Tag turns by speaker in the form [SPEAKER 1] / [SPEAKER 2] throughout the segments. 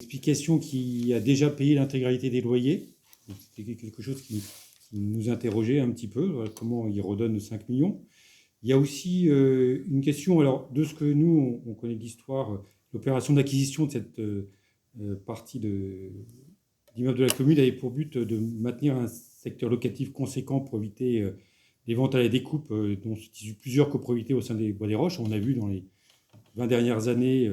[SPEAKER 1] Explication qui a déjà payé l'intégralité des loyers. C'était quelque chose qui nous interrogeait un petit peu, comment il redonne 5 millions. Il y a aussi une question, alors de ce que nous, on connaît l'histoire, l'opération d'acquisition de cette partie d'immeuble de la commune avait pour but de maintenir un secteur locatif conséquent pour éviter les ventes à la découpe dont sont issues plusieurs copropriétés au sein des Bois des Roches. On a vu dans les 20 dernières années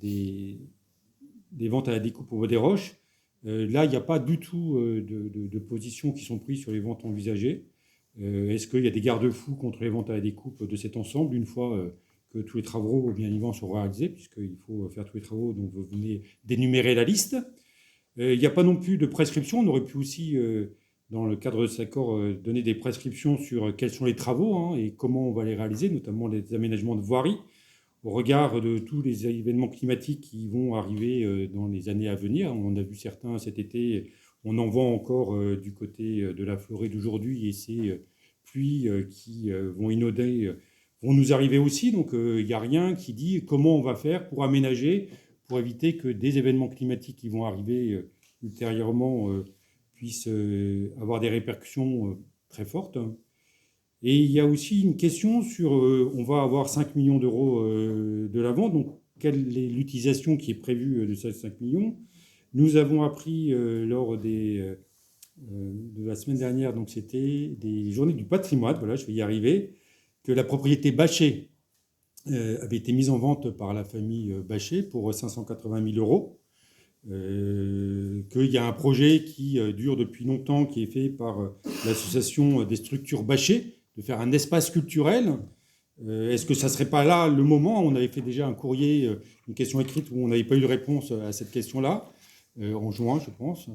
[SPEAKER 1] des ventes à la découpe au Bois des Roches. Là, il n'y a pas du tout de positions qui sont prises sur les ventes envisagées. Est-ce qu'il y a des garde-fous contre les ventes à la découpe de cet ensemble, une fois que tous les travaux, bien évidemment, sont réalisés, puisqu'il faut faire tous les travaux dont vous venez d'énumérer la liste. Il n'y a pas non plus de prescription. On aurait pu aussi, dans le cadre de cet accord, donner des prescriptions sur quels sont les travaux et comment on va les réaliser, notamment les aménagements de voirie, au regard de tous les événements climatiques qui vont arriver dans les années à venir. On en a vu certains cet été, on en voit encore du côté de la Floride d'aujourd'hui, et ces pluies qui vont inonder vont nous arriver aussi. Donc il n'y a rien qui dit comment on va faire pour aménager, pour éviter que des événements climatiques qui vont arriver ultérieurement puissent avoir des répercussions très fortes. Et il y a aussi une question sur, on va avoir 5 millions d'euros de la vente, donc quelle est l'utilisation qui est prévue de ces 5 millions? Nous avons appris lors de la semaine dernière, donc c'était des journées du patrimoine, voilà, je vais y arriver, que la propriété Bachet avait été mise en vente par la famille Bachet pour 580 000 euros. Qu'il y a un projet qui dure depuis longtemps, qui est fait par l'association des structures Bachet, de faire un espace culturel. Est-ce que ça ne serait pas là le moment? On avait fait déjà un courrier, une question écrite où on n'avait pas eu de réponse à cette question-là, en juin, je pense.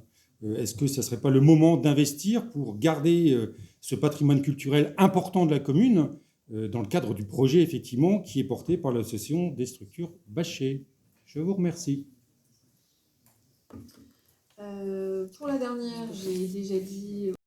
[SPEAKER 1] Est-ce que ça ne serait pas le moment d'investir pour garder ce patrimoine culturel important de la commune dans le cadre du projet, effectivement, qui est porté par l'association des structures Bachet? Je vous remercie.
[SPEAKER 2] Pour la dernière, j'ai déjà dit